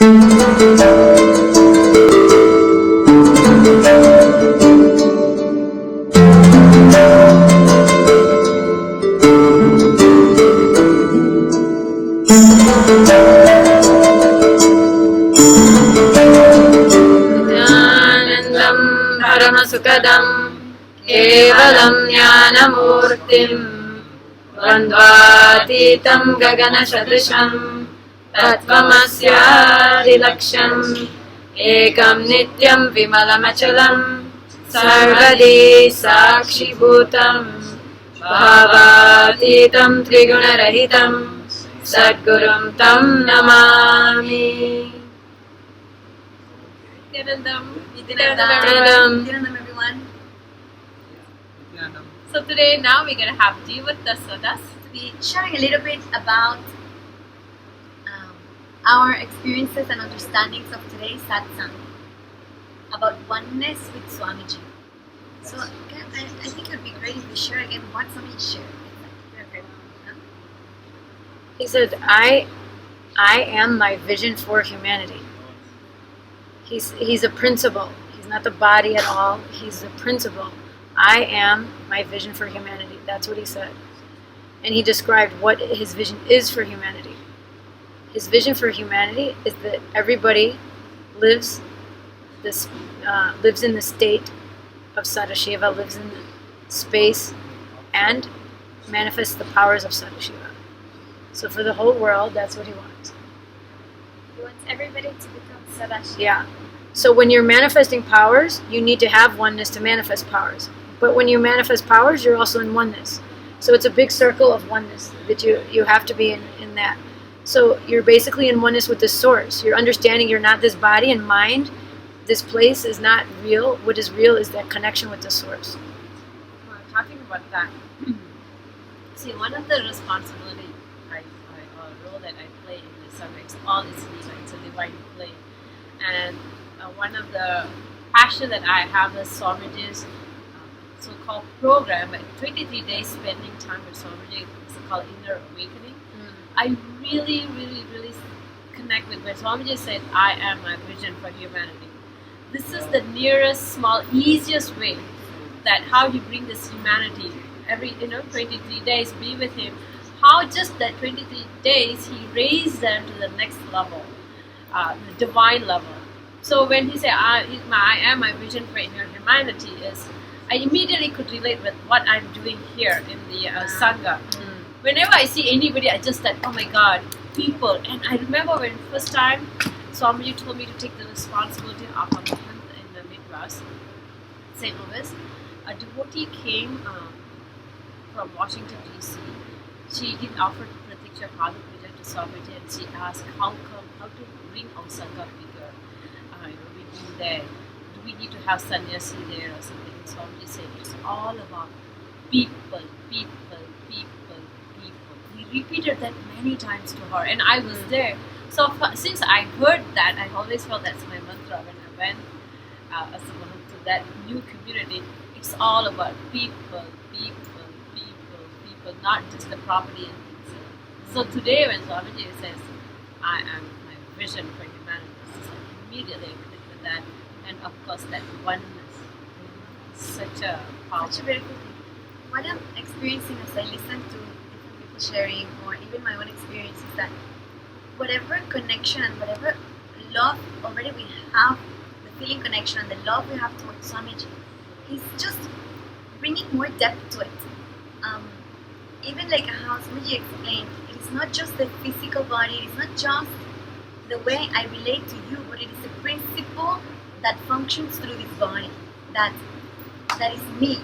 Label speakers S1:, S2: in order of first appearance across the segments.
S1: परमसुखदं केवलं ज्ञानमूर्तिं द्वन्द्वातीतं गगनसदृशं तत्त्वमस्यादिलक्ष्यम् एकं नित्यं विमलमचलं सर्वदी साक्षिभूतं भावातीतं त्रिगुणरहितं सद्गुरुं तं Namami.
S2: Nityanandam, everyone.
S3: So today, now we're going to have Jivat with us
S2: To be sharing a little bit about our experiences and understandings of today's satsang about oneness with Swamiji. So again, I think it would be great if we share again what Swamiji shared.
S1: He said, I am my vision for humanity. He's a principle. He's not the body at all. He's the principle. I am my vision for humanity. That's what he said. And he described what his vision is for humanity. His vision for humanity is that everybody lives in the state of Sadashiva, lives in space, and manifests the powers of Sadashiva. So for the whole world, that's what he wants.
S2: He wants everybody to become Sadashiva.
S1: Yeah. So when you're manifesting powers, you need to have oneness to manifest powers. But when you manifest powers, you're also in oneness. So it's a big circle of oneness that you have to be in that. So you're basically in oneness with the source. You're understanding you're not this body and mind. This place is not real. What is real is that connection with the source.
S3: talking about that. See, one of the responsibility or role that I play in this subject, all is Lila, it's a divine play. And one of the passion that I have is Swamiji's so-called program, 23 days spending time with Swamiji, it's called Inner Awakening. I really, really, really connect with where Swamiji said, I am my vision for humanity. This is the nearest, small, easiest way that how you bring this humanity every 23 days, be with him. How just that 23 days he raised them to the next level, the divine level. So when he said, I am my vision for humanity, is I immediately could relate with what I'm doing here in the Sangha. Whenever I see anybody, I just like, oh my God, people. And I remember when first time Swamiji told me to take the responsibility of a month in the Midwest, St. Louis. A devotee came from Washington DC. She did offer Pratiksha Father Puja to Swamiji, and she asked how to bring our Sangha bigger. We do there. Do we need to have sannyasi there or something? And Swamiji said it's all about people, people, people, people. He repeated that many times to her, and I was there. So since I heard that, I always felt that's my mantra when I went as a woman to that new community. It's all about people, people, people, people, not just the property and things. So today when Swamiji says, I am my vision for humanity, it's like immediately I connect with that. And of course that oneness. Such a powerful.
S2: Such a beautiful thing. What I'm experiencing as I listen to different people sharing, or even my own experience, is that whatever connection and whatever love already we have, the feeling connection and the love we have towards Swamiji, is just bringing more depth to it. Even like how Swamiji explained, it is not just the physical body, it is not just the way I relate to you, but it is a principle that functions through this body, that is me.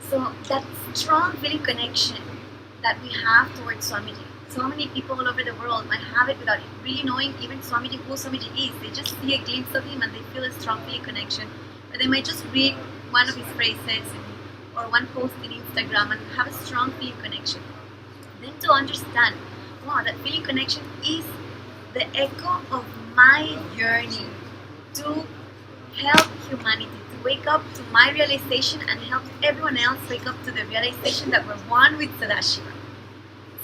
S2: So that strong feeling connection that we have towards Swamiji. So many people all over the world might have it without really knowing even Swamiji, who Swamiji is. They just see a glimpse of him and they feel a strong feeling connection. But they might just read one of his phrases or one post in Instagram and have a strong feeling connection. Then to understand, wow, that feeling connection is the echo of my journey to help humanity, to wake up to my realization and help everyone else wake up to the realization that we're one with Sadashiva.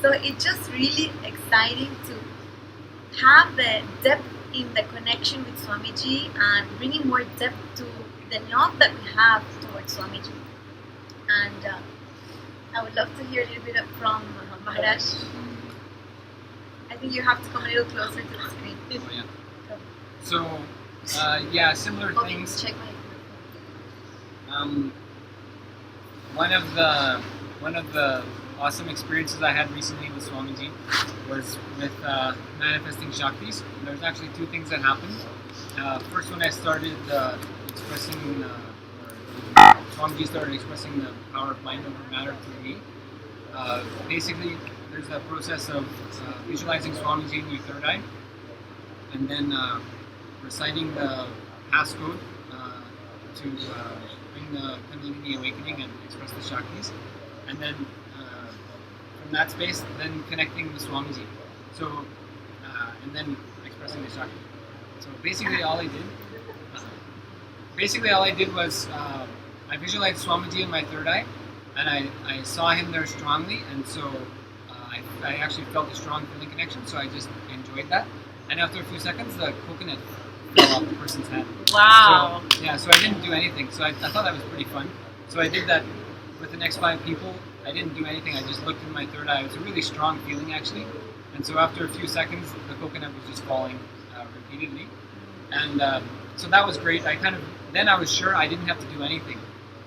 S2: So it's just really exciting to have the depth in the connection with Swamiji and bringing more depth to the love that we have towards Swamiji. And I would love to hear a little bit from Maharaj. I think you have to come a little closer to the screen.
S4: Oh, yeah. So, similar
S2: Okay,
S4: things.
S2: check my
S4: One of the awesome experiences I had recently with Swamiji was with manifesting Shaktis. There's actually two things that happened. First, when I started expressing, Swamiji started expressing the power of mind over matter through me. Basically, there's a process of visualizing Swamiji in your third eye, and then reciting the passcode to bring the Kundalini awakening and express the Shaktis, and then from that space, then connecting with Swamiji. So, and then expressing the Shakti. So basically, all I did was I visualized Swamiji in my third eye, and I saw him there strongly, and so I actually felt a strong feeling connection. So I just enjoyed that, and after a few seconds, the coconut fell off the person's head.
S3: Wow.
S4: So I didn't do anything. So I thought that was pretty fun. So I did that with the next 5 people. I didn't do anything. I just looked in my third eye. It was a really strong feeling actually. And so after a few seconds, the coconut was just falling repeatedly. And so that was great. Then I was sure I didn't have to do anything.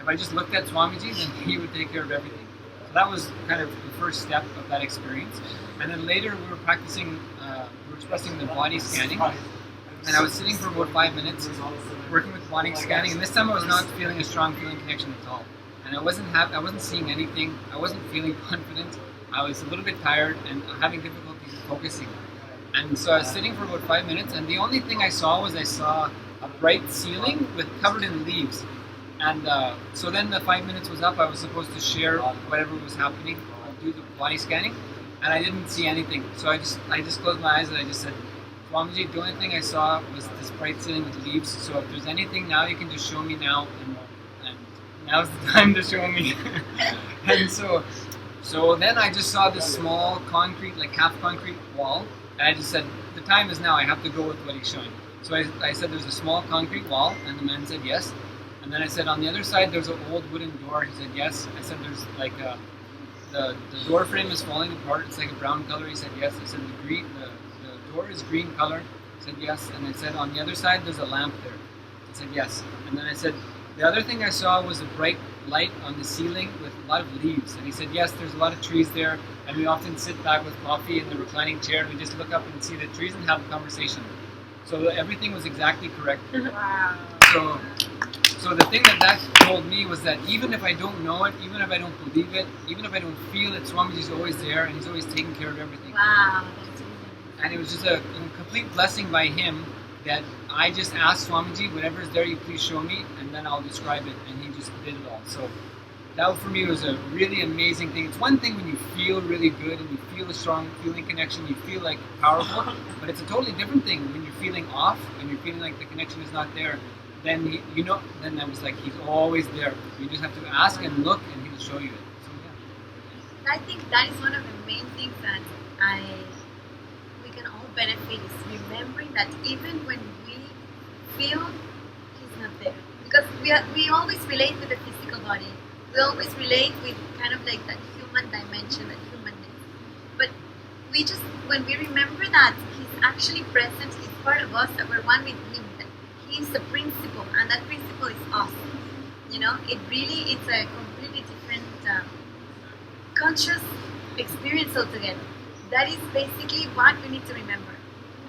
S4: If I just looked at Swamiji, then he would take care of everything. So that was kind of the first step of that experience. And then later we were practicing, we were expressing the body scanning. And I was sitting for about 5 minutes, working with body scanning, and this time I was not feeling a strong feeling connection at all. And I wasn't seeing anything. I wasn't feeling confident. I was a little bit tired and having difficulty focusing. And so I was sitting for about 5 minutes, and the only thing I saw was a bright ceiling covered in leaves. And so then the 5 minutes was up. I was supposed to share whatever was happening, do the body scanning, and I didn't see anything. So I just closed my eyes and I just said, Swamiji, the only thing I saw was this bright ceiling with leaves. So if there's anything now, you can just show me now, and now's the time to show me. And so then I just saw this small concrete, like half concrete wall, and I just said, the time is now. I have to go with what he's showing. So I said, there's a small concrete wall, and the man said yes. And then I said, on the other side, there's an old wooden door. He said yes. I said, there's like the door frame is falling apart. It's like a brown color. He said yes. I said, the door is green color. He said yes. And I said, on the other side, there's a lamp there. He said yes. And then I said, the other thing I saw was a bright light on the ceiling with a lot of leaves. And he said, yes, there's a lot of trees there. And we often sit back with coffee in the reclining chair, and we just look up and see the trees and have a conversation. So everything was exactly correct.
S3: Wow.
S4: So the thing that told me was that even if I don't know it, even if I don't believe it, even if I don't feel it, Swamiji's always there, and he's always taking care of everything.
S2: Wow, that's amazing.
S4: And it was just a complete blessing by him that I just asked Swamiji, whatever is there, you please show me, and then I'll describe it, and he just did it all. So that for me was a really amazing thing. It's one thing when you feel really good and you feel a strong feeling connection, you feel like powerful, but it's a totally different thing when you're feeling off and you're feeling like the connection is not there. Then then I was like, he's always there. You just have to ask and look, and he'll show you it. So yeah.
S2: I think that is one of the main things that we can all benefit is remembering that even when we feel he's not there, because we always relate with the physical body. We always relate with kind of like that human dimension, that humanness. But when we remember that he's actually present, he's part of us, that we're one with him, that he's the principle, and that principle is us. It's a completely different conscious experience altogether. That is basically what we need to remember.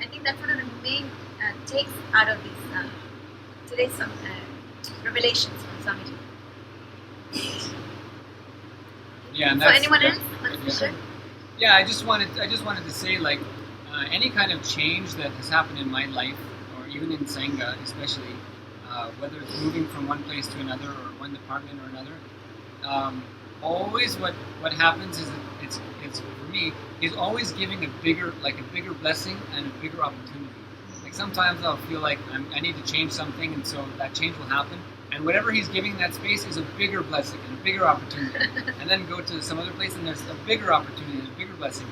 S2: I think that's one of the main takes out of this today's revelations from Swamiji.
S4: Yeah, and
S2: So anyone else wants to share?
S4: Yeah, I just wanted to say, like, any kind of change that has happened in my life, or even in Sangha especially, whether it's moving from one place to another or one department or another, always what happens is it's for me is always giving a bigger blessing and a bigger opportunity. Like sometimes I'll feel like I need to change something, and so that change will happen. And whatever he's giving that space is a bigger blessing and a bigger opportunity. And then go to some other place and there's a bigger opportunity and a bigger blessing.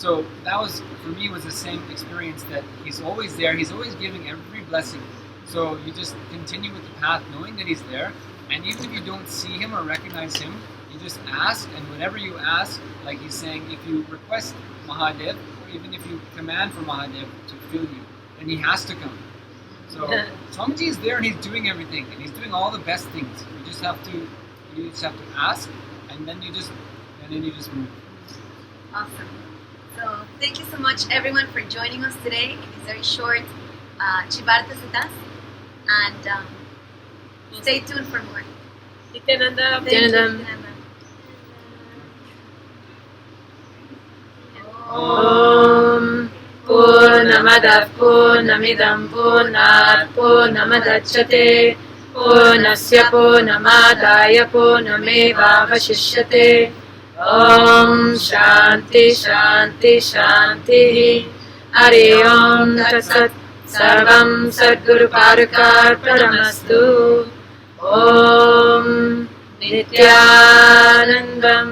S4: So that was, for me, was the same experience, that He's always there. He's always giving every blessing. So you just continue with the path knowing that He's there. And even if you don't see Him or recognize Him, you just ask, and whatever you ask, like He's saying, if you request Mahadev, or even if you command for Mahadev to fill you, then He has to come. So Swamiji is there and He's doing everything, and He's doing all the best things. You just have to ask, and then you just move.
S2: Awesome. So thank you so much everyone for joining us today in this very short Chivarta Siddhas, and stay tuned for more.
S3: Nityananda.
S2: Thank you,
S1: Nityananda.
S2: Nityananda.
S1: Om Purnamadah Purnamidam Purnat Purnamudachyate Purnasya Purnamadaya Purnamevavashishyate. Om Shanti Shanti Shanti. Hari Om Tat Sat. Sarvam Sadguru Parakarpanastu. Om Nityanandam.